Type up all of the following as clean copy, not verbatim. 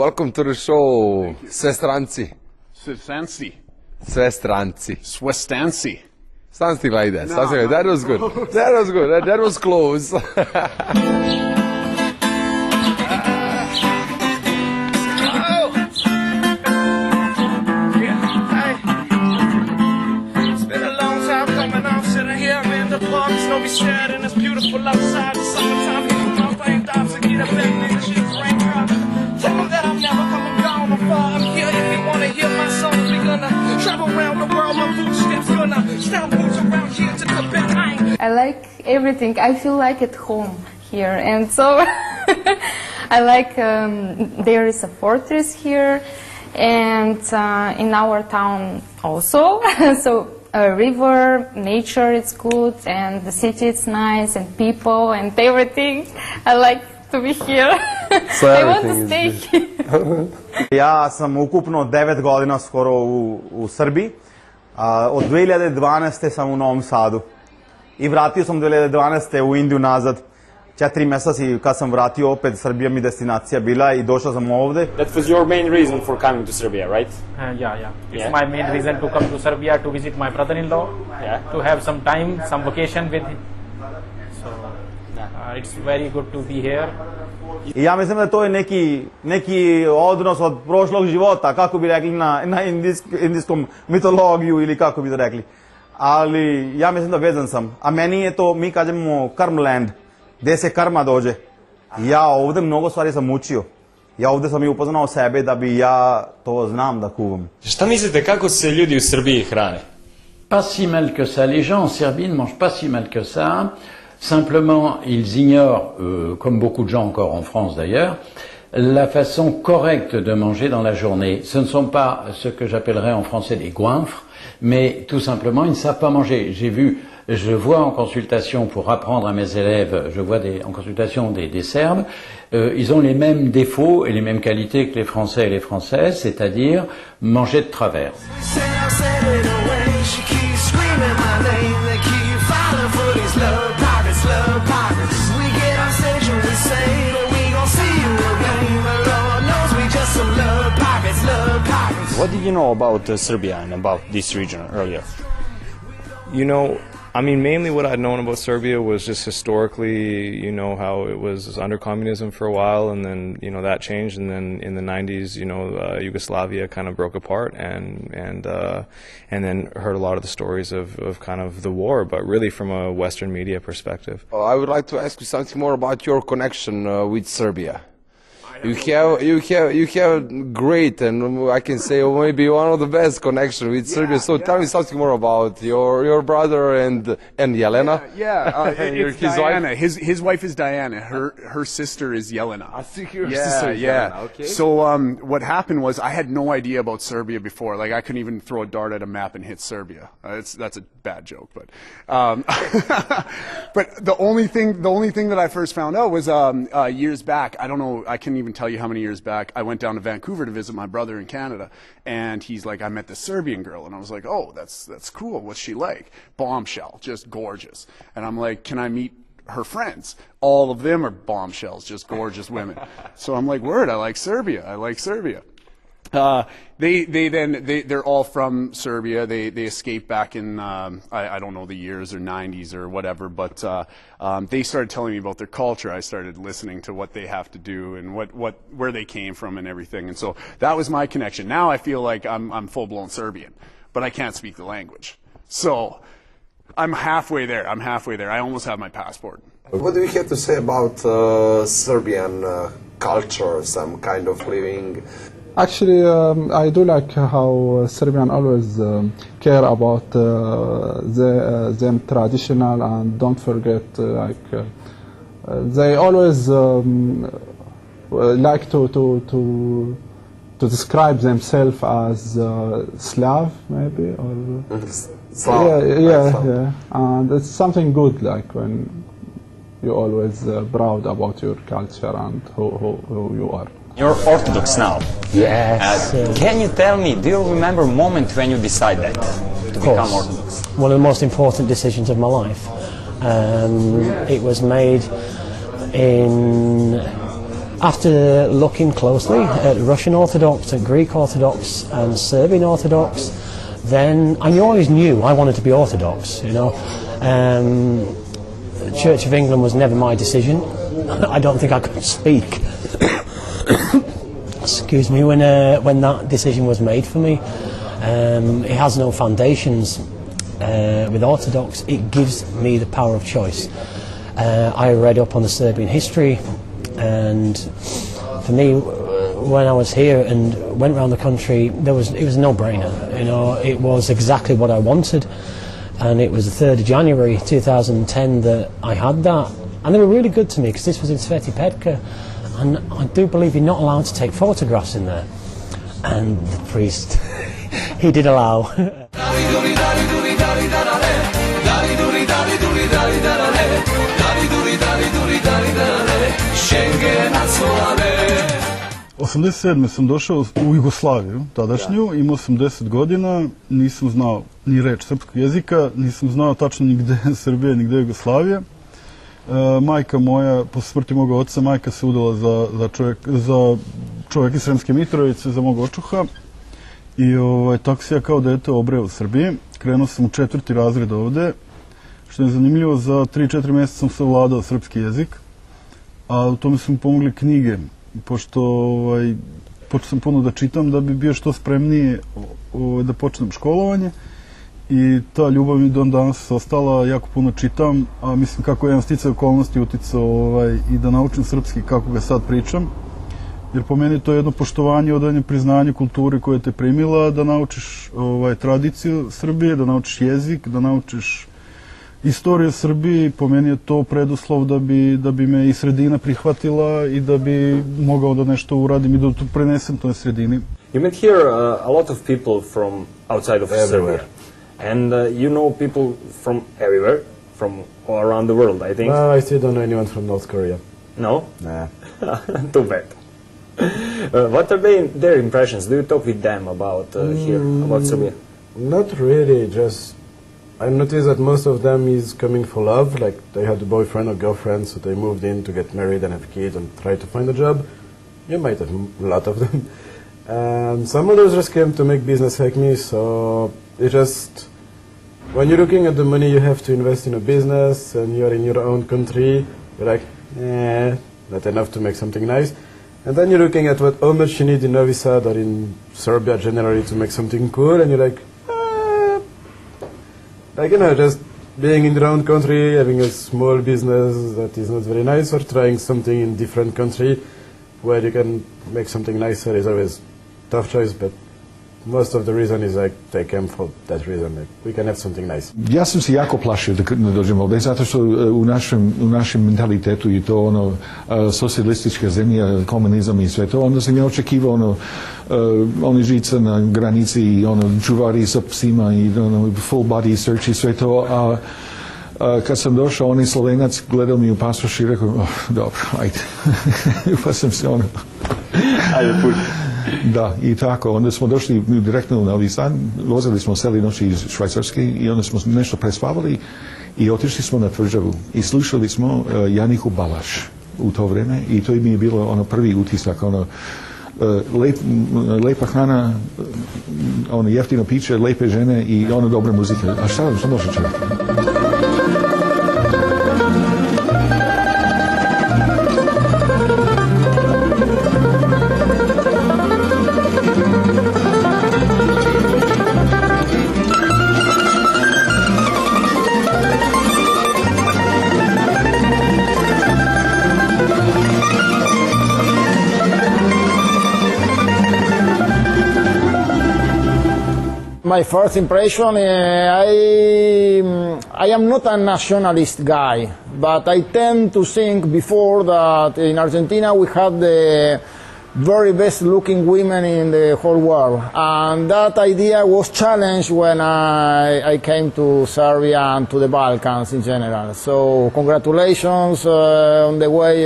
Welcome to the show, Sve Stranci. Swestanci. Sve Stranci. Swestanci. Something like that. Something like that. That was good. That was good. That was close. Don't be sad and it's beautiful outside. The summertime here from my rain drops and get a bed, nigga, shit's raindrops. Tell them that I'm never coming down, I'm far. I'm here if you wanna hear my songs. We gonna travel around the world, my footsteps gonna stomp boots around here to Quebec. I like everything. I feel like at home here, and so I like there is a fortress here, and in our town also. So. A river, nature, it's good, and the city, it's nice, and people, and everything. I like to be here. So I want to stay here. Ja sam ukupno 9 godina skoro u Srbiji. Od 2012. sam u Novom Sadu. I vratio sam 2012. u Indiju nazad. 4 mjeseca i kad sam vratio opet, Srbija mi destinacija bila i došao sam ovdje. That was your main reason for coming to Serbia, right? Yeah. It's my main reason to come to Serbia to visit my brother-in-law, to have some time, some vacation with him. So it's very good to be here. I ja mislim da to je neki odnos od prošlog života, kako bi rekli na indijskom mitologiju ili kako bi to rekli. Ali ja mislim da vezan sam. A meni je to, mi kažemo karmland. Gde se karma dođe. Ja ovdje mnogo stvari sam učio. Ja ovdje sam i upoznao sebe da bi ja to znam da kuvam. Šta mislite kako se ljudi u Srbiji hrane? Pas si mal que ça. Les gens en Serbie ne mangent pas si mal que ça. Simplement, ils ignorent, comme beaucoup de gens encore en France d'ailleurs, la façon correcte de manger dans la journée. Ce ne sont pas ce que j'appellerais en français des goinfres, mais tout simplement, ils ne savent pas manger. Je vois en consultation pour apprendre à mes élèves, je vois en consultation des Serbes, ils ont les mêmes défauts et les mêmes qualités que les Français et les Françaises, c'est-à-dire manger de travers. What did you know about Serbia and about this region earlier? You know, I mean, mainly what I'd known about Serbia was just historically, you know, how it was under communism for a while, and then, you know, that changed, and then in the 90s, you know, Yugoslavia kind of broke apart, and then heard a lot of the stories of kind of the war, but really from a Western media perspective. I would like to ask you something more about your connection with Serbia. You have great, and I can say maybe one of the best connection with Serbia. So tell me something more about your brother and Jelena. It's Diana. His wife is Diana. Her sister is Jelena. I think your sister is Jelena. Okay. So what happened was I had no idea about Serbia before. Like I couldn't even throw a dart at a map and hit Serbia. That's a bad joke, but but the only thing that I first found out was years back. I don't know. I couldn't even tell you how many years back. I went down to Vancouver to visit my brother in Canada, and he's like, I met this Serbian girl, and I was like, oh, that's cool. What's she like? Bombshell, just gorgeous. And I'm like, can I meet her friends? All of them are bombshells, just gorgeous women. So I'm like, word, I like Serbia. They're all from Serbia. They escaped back in I don't know the years or 90s or whatever, but they started telling me about their culture. I started listening to what they have to do and where they came from and everything, and so that was my connection. Now I feel like I'm full-blown Serbian, but I can't speak the language. So I'm halfway there. I almost have my passport. What do you have to say about Serbian culture, some kind of living? Actually, I do like how Serbians always care about them traditional, and don't forget, they always like to describe themselves as Slav, maybe, or Slav. Yeah. And it's something good, like when you're always proud about your culture and who you are. You're Orthodox now. Yes. Can you tell me, do you remember a moment when you decided to become Orthodox? One of the most important decisions of my life. It was made in After looking closely at Russian Orthodox and Greek Orthodox and Serbian Orthodox, then I always knew I wanted to be Orthodox, you know. Church of England was never my decision. I don't think I could speak, excuse me, when that decision was made for me. It has no foundations. With Orthodox, it gives me the power of choice. I read up on the Serbian history, and for me, when I was here and went around the country, it was a no-brainer. You know, it was exactly what I wanted, and it was the 3rd of January 2010 that I had that, and they were really good to me because this was in Sveti Petka, and I do believe you're not allowed to take photographs in there, and the priest, he did allow. U 1987. sam došao u Jugoslaviju, tadašnju, imao sam 10 godina, nisam znao ni reč srpskog jezika, nisam znao tačno ni gde je Srbija, ni gde je Jugoslavija. Majka moja, posle smrti moga oca, majka se udala za čovjek iz Sremske Mitrovice, za mog očuha. I tako se ja kao dete obreo u Srbiji. Krenuo sam u 4. razred ovde. Što je zanimljivo, za 3-4 mjeseca sam savladao srpski jezik, a u tome su mi pomogli knjige, pošto počeo sam puno da čitam da bi bio što spremnije da počnem školovanje, i ta ljubav mi do danas ostala, jako puno čitam, a mislim kako je jedan sticaj okolnosti uticao i da naučim srpski kako ga sad pričam, jer po meni to je jedno poštovanje, odanje priznanje kulturi koja te primila, da naučiš tradiciju Srbije, da naučiš jezik, da naučiš istoriju Srbije. Po meni je to preduslov da bi me i sredina prihvatila i da bi mogao da nešto uradim i da to prenesem toj sredini. You met here a lot of people from outside of Serbia, and you know people from everywhere, from all around the world, I think. I still don't know anyone from North Korea. No? Nah. Too bad. What are their impressions? Do you talk with them about here, about Serbia? Not really, just I noticed that most of them is coming for love, like they had a boyfriend or girlfriend, so they moved in to get married and have kids and try to find a job. You might have a lot of them. Some others just came to make business like me, so it just, when you're looking at the money you have to invest in a business and you're in your own country, you're like, not enough to make something nice. And then you're looking at how much you need in Novi Sad or in Serbia generally to make something cool, and you're like, just being in your own country, having a small business that is not very nice, or trying something in different country where you can make something nicer is always tough choice, but most of the reason is like they came for that reason, like we can have something nice. Ja sam se jako plašio da dođem ovdje, zato što u našem mentalitetu je to socijalistička zemlja, komunizam i sve to, onda sam ja očekivao oni žica na granici i čuvari sa psima i full body search i sve to, a kad sam došao, onaj Slovenac gledao mi u pasoš i rekao, dobro, ajde. Pa sam se ajde, pusti. Da, i tako. Onda smo došli direktno u Novi Sad, vozili smo seli noći iz Švajcarske i onda smo nešto prespavali i otišli smo na tvrđavu i slušali smo Janiku Balaš u to vreme i to mi je bilo prvi utisak, lepa hrana, jeftino piće, lepe žene i dobra muzika. A šta može čekati? My first impression, I am not a nationalist guy, but I tend to think before that in Argentina we had the very best looking women in the whole world, and that idea was challenged when I came to Serbia and to the Balkans in general. So congratulations on the way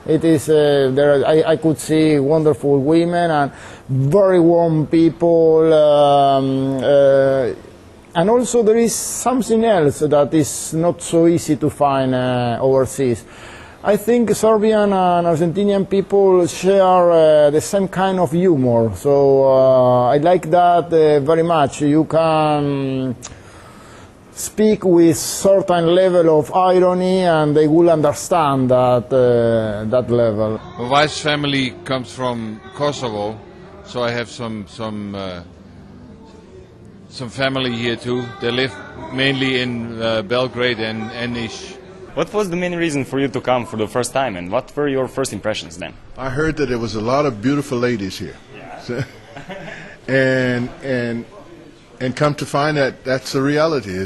it is. I could see wonderful women and very warm people, and also there is something else that is not so easy to find overseas. I think Serbian and Argentinian people share the same kind of humor, so I like that very much. You can speak with certain level of irony and they will understand that level. My wife's family comes from Kosovo, so I have some family here too. They live mainly in Belgrade and Niš. What was the main reason for you to come for the first time, and what were your first impressions then? I heard that there was a lot of beautiful ladies here. Yeah. and come to find that that's the reality.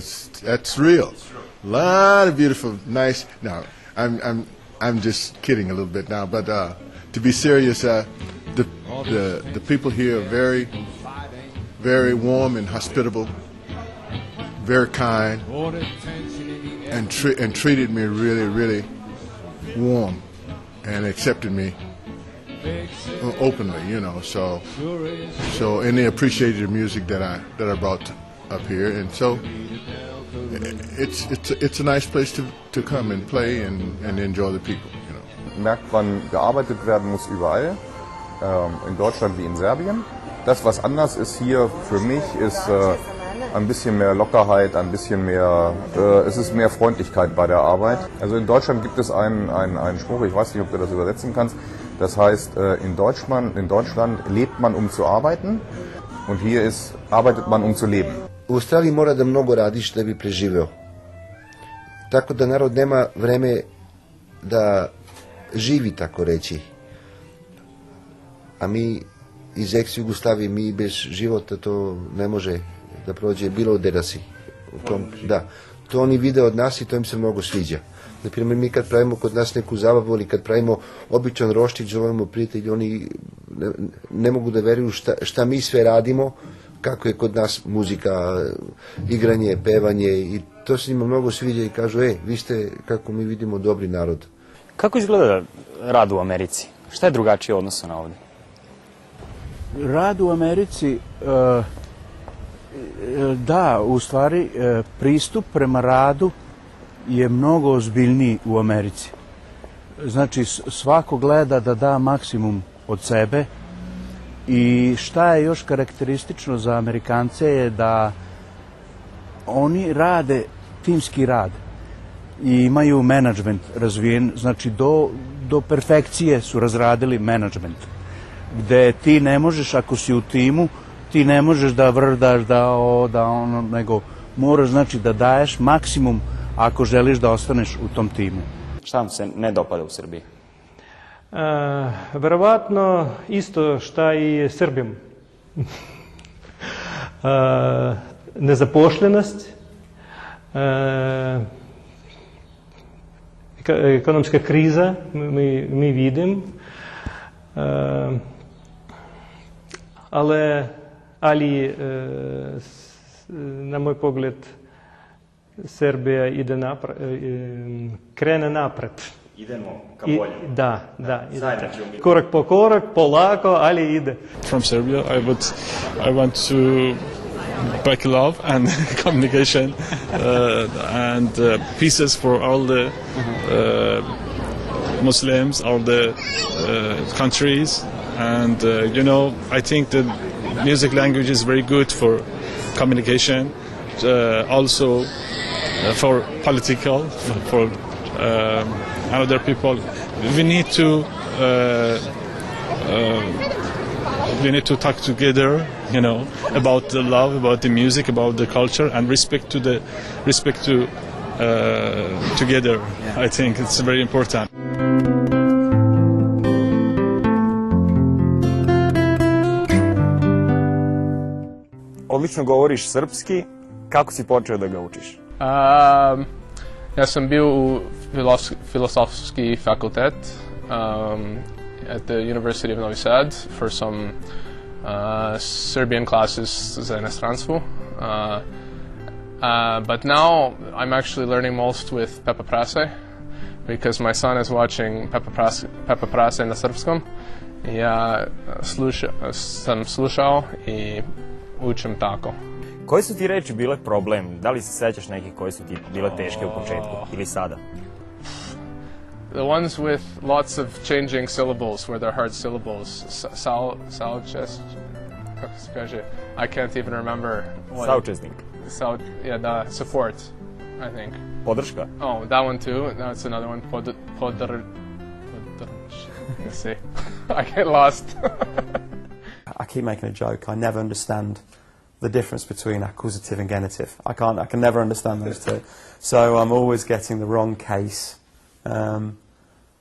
That's real. A lot of beautiful, nice. Now, I'm just kidding a little bit now, but to be serious, the people here are very, very warm and hospitable, very kind, and treated me really, really warm, and accepted me openly, you know. So and they appreciated the music that I brought up here, and so it's a nice place to come and play and enjoy the people, you know. Merkt, wann gearbeitet werden muss überall, in Deutschland wie in Serbien. Das, was anders ist hier für mich, ist ein bisschen mehr Lockerheit, ein bisschen mehr, es ist mehr Freundlichkeit bei der Arbeit. Also in Deutschland gibt es einen Spruch, ich weiß nicht, ob du das übersetzen kannst, das heißt, in Deutschland lebt man, um zu arbeiten, und hier arbeitet man, um zu leben. U Australiji mora da mnogo radiš da bi preživeo. Tako da narod nema vreme da živi, tako reći. A mi iz ex-Jugoslavije, mi bez života to ne može da prođe bilo gde da si. Da. To oni vide od nas i to im se mnogo sviđa. Naprimjer, mi kad pravimo kod nas neku zabavu ili kad pravimo običan roštić, zovemo prijatelji, oni ne mogu da veruju šta mi sve radimo, kako je kod nas muzika, igranje, pevanje, i to se njima mnogo sviđa i kažu, vi ste, kako mi vidimo, dobri narod. Kako izgleda rad u Americi? Šta je drugačije u odnosu na ovdje? Rad u Americi, da, u stvari pristup prema radu je mnogo ozbiljniji u Americi. Znači, svako gleda da da maksimum od sebe, i šta je još karakteristično za Amerikance je da oni rade timski rad i imaju menadžment razvijen, znači do perfekcije su razradili menadžment, gde ti ne možeš, ako si u timu, ti ne možeš da vrdaš, nego moraš, znači, da daješ maksimum ako želiš da ostaneš u tom timu. Šta vam se ne dopada u Srbiji? Verovatno isto šta i Srbijom. Nezaposlenost, ekonomska kriza, mi vidim, ali na moj pogled Srbija krene napred. Idemo ka bolje. Da. Korak po korak, polako, ali ide. From Serbia, I want to back love and communication and peace for all the Muslims, all the countries, and I think the music language is very good for communication, also for political, for other people. We need to talk together, about the love, about the music, about the culture, and respect to together. Yeah. I think it's very important. Odlično govoriš srpski, kako si počeo da ga učiš? Ja sam bio u filosofski fakultet at the University of Novi Sad for some Serbian classes za inostranstvo. But now I'm actually learning most with Peppa Prase because my son is watching Peppa Prase na srpskom. Ja sam slušao i učim tako. Koje su ti reči bile problem? Da li se sećaš nekih koje su ti bile teške u početku ili sada? The ones with lots of changing syllables, where they're hard syllables. I can't even remember. Saučesnik. Support, I think. Podrška. Oh, that one too. That's another one. Let's see. I get lost. I keep making a joke. I never understand the difference between accusative and genitive. I can never understand those two. So I'm always getting the wrong case,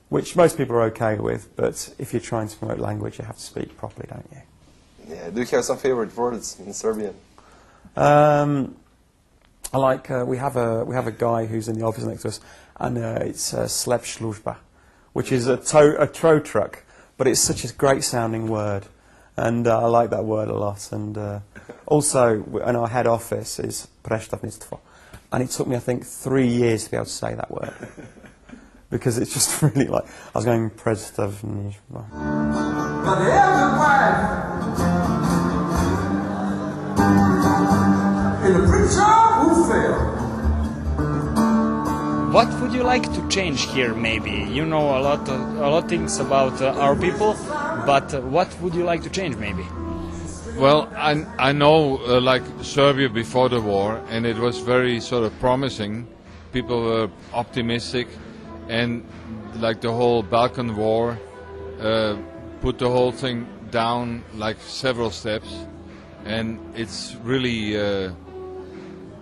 which most people are okay with, but if you're trying to promote language, you have to speak properly, don't you? Yeah. Do you have some favorite words in Serbian? I like, we have a guy who's in the office next to us, and it's slep služba, which is a tow truck, but it's such a great sounding word, and I like that word a lot. And also, in our head office is predstavništvo, and it took me, I think, 3 years to be able to say that word, because it's just really like, I was going predstavništvo. What would you like to change here, maybe? You know a lot of things about our people, but what would you like to change, maybe? Well, I know like Serbia before the war, and it was very sort of promising. People were optimistic, and like the whole Balkan War put the whole thing down like several steps, and it's really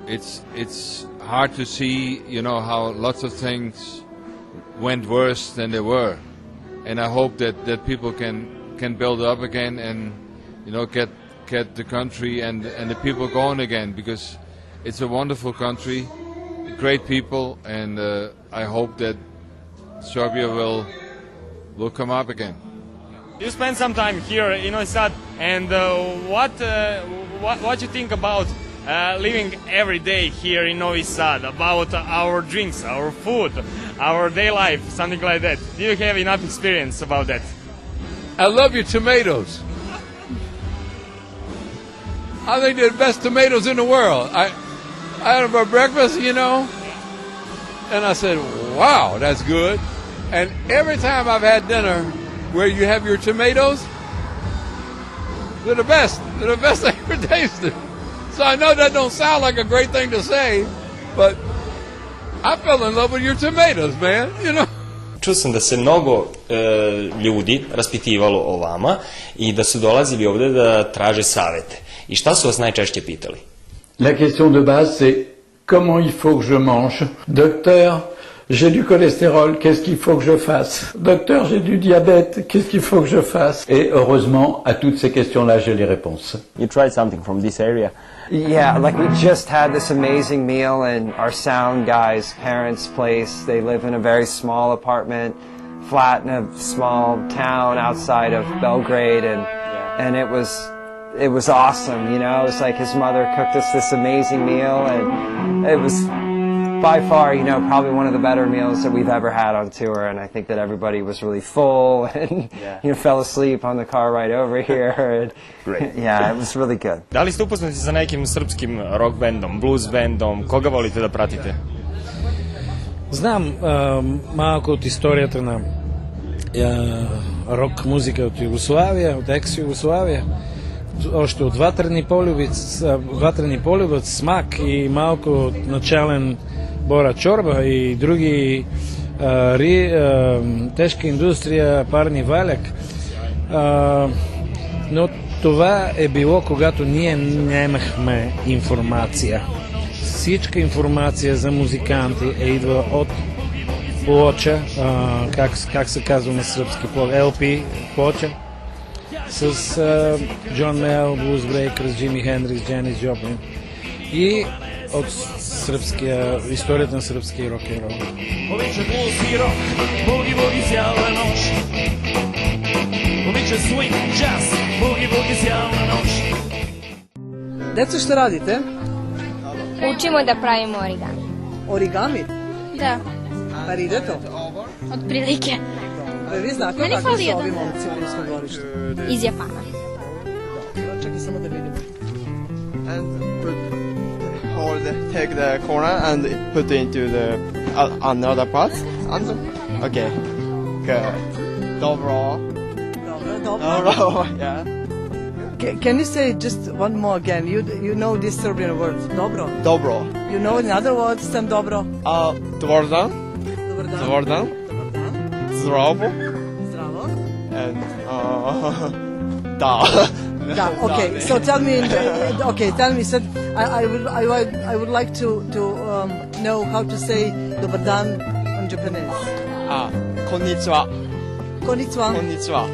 it's hard to see, you know, how lots of things went worse than they were, and I hope that people can build up again and, you know, get the country and the people going again, because it's a wonderful country, great people, and I hope that Serbia will come up again. You spent some time here in Novi Sad, and what you think about living every day here in Novi Sad, about our drinks, our food, our day life, something like that? Do you have enough experience about that? I love your tomatoes. I think they're the best tomatoes in the world. I had them for breakfast, you know, and I said, wow, that's good. And every time I've had dinner where you have your tomatoes, they're the best. They're the best I ever tasted. So I know that don't sound like a great thing to say, but I fell in love with your tomatoes, man, you know. Čuo sam da se mnogo ljudi raspitivalo o vama i da su dolazili ovde da traže savete. I šta su vas najčešće pitali? La question de base, c'est comment il faut que je mange? Docteur, j'ai du cholestérol, qu'est-ce qu'il faut que je fasse? Docteur, j'ai du diabète, qu'est-ce qu'il faut que je fasse? Et heureusement, à toutes ces questions-là, j'ai les réponses. You tried something from this area? Yeah, like we just had this amazing meal in our sound guy's parents' place. They live in a very small apartment, flat in a small town outside of Belgrade, and it was awesome, you know. It was like his mother cooked us this amazing meal, and it was by far, you know, probably one of the better meals that we've ever had on tour, and I think that everybody was really full and, you know, fell asleep on the car ride over here. And, Great. Yeah, it was really good. Da li ste upoznati sa nekim srpskim rock bandom, blues bandom, koga volite da pratite? Знам малко от историята на рок музика от Югославия, от екс-Югославия, още от Ватрени полюбец, Смак и малко от начален Бора Чорба и други тежка индустрия, Парни Валяк. Но това е било, когато ние нямахме информация. Всичка информация за музиканти идва от плоча, как се казва на сръбски, LP плоча, с Джон Мел, Блуз Брейкърс, Джими Хендрикс, Джанис Джоплин и от историята на сръбския рок-н-рол. Powiecie blues i rock, boogie cała noc. Powiecie swing, jazz, boogie cała noc. Deco, šta radite? Učimo da pravimo origami. Origami? Da. Pa ide to? Otprilike. Vi znate Meni kako fali su jedan. ovi momci u ruskom dvorištu? Iz Japana. Čekaj samo da vidimo. And take the corner and put into the another part. Okay. Good. Dobro. Dobro. Yeah. Can you say just one more again? You know this Serbian word, dobro. Dobro. You know another word than dobro? Dobar dan. Dobar dan. Dobar dan. Zdravo. Zdravo. And da. Da. Okay. So tell me. Okay. Tell me. So I would like to know how to say dobar dan in Japanese. Konnichiwa. Konnichiwa. Konnichiwa.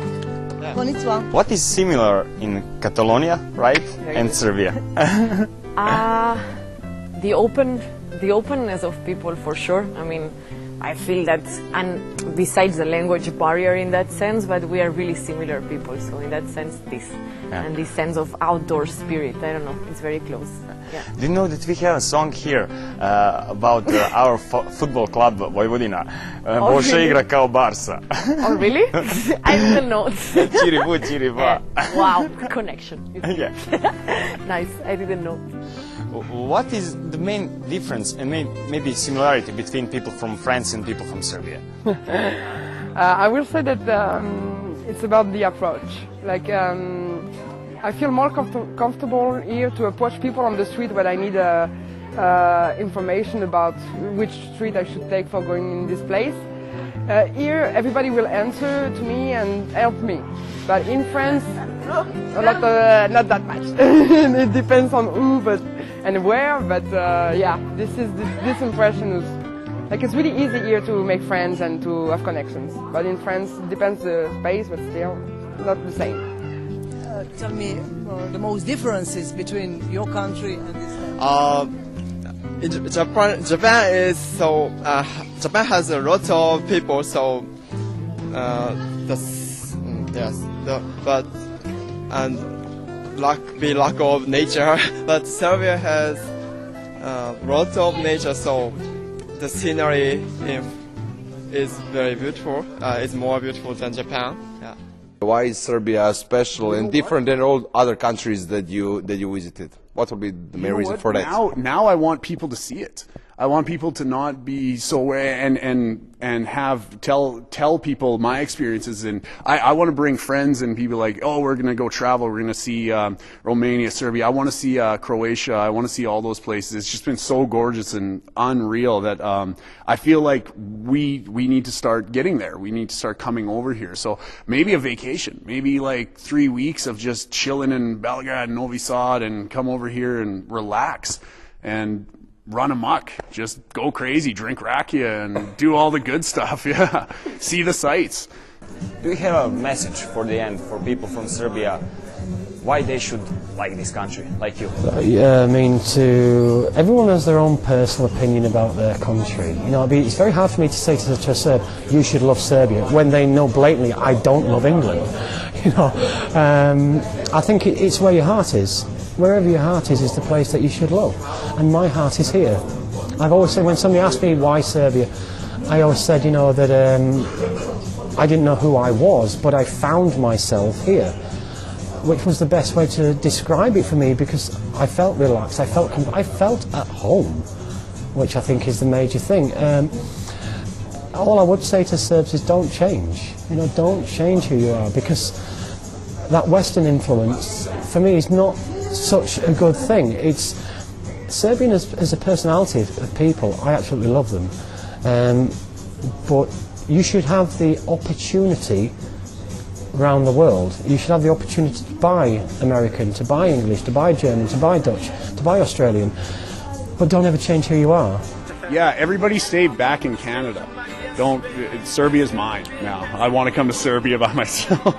Konnichiwa. What is similar in Catalonia, right, and Serbia? The openness of people, for sure. I mean, I feel that, and besides the language barrier in that sense, but we are really similar people. So in that sense, and this sense of outdoor spirit, I don't know, it's very close. Yeah. Do you know that we have a song here about our football club Vojvodina? Boša igra kao Barsa. Oh, really? I didn't know. Čiribu, čiriba. Wow, connection. Yeah. Nice, I didn't know. What is the main difference and maybe similarity between people from France and people from Serbia? I will say that it's about the approach. Like, I feel more comfortable here to approach people on the street when I need information about which street I should take for going in this place. Here, everybody will answer to me and help me. But in France, not that much. It depends on who, and where. But yeah, this impression is like it's really easy here to make friends and to have connections. But in France, it depends the space, but still not the same. Tell me the most differences between your country and this country. Japan is so. Japan has a lot of people, so lack of nature. But Serbia has lot of nature, so the scenery is very beautiful. It's more beautiful than Japan. Yeah. Why is Serbia special and different than all other countries that you visited? What would be the main reason for that? Now I want people to see it. I want people to not be so and have tell people my experiences, and I want to bring friends and people like, oh, we're gonna go travel, we're gonna see Romania, Serbia, I want to see Croatia, I want to see all those places. It's just been so gorgeous and unreal that I feel like we need to start getting there. We need to start coming over here. So maybe a vacation, maybe like 3 weeks of just chilling in Belgrade and Novi Sad and come over here and relax and run amok, just go crazy, drink rakia and do all the good stuff. Yeah, see the sights. Do you have a message for the end for people from Serbia, why they should like this country, like you? I mean, to everyone has their own personal opinion about their country. You know, it's very hard for me to say to a Serb, you should love Serbia, when they know blatantly I don't love England. You know, I think it's where your heart is. Wherever your heart is the place that you should love. And my heart is here. I've always said, when somebody asked me why Serbia, I always said, you know, that I didn't know who I was, but I found myself here, which was the best way to describe it for me, because I felt relaxed, I felt at home, which I think is the major thing. All I would say to Serbs is don't change. You know, don't change who you are, because that Western influence, for me, is not such a good thing. It's Serbian as a personality of people. I absolutely love them, but you should have the opportunity around the world. You should have the opportunity to buy American, to buy English, to buy German, to buy Dutch, to buy Australian, but don't ever change who you are. Yeah, everybody stay back in Canada. Serbia's mine now. I want to come to Serbia by myself.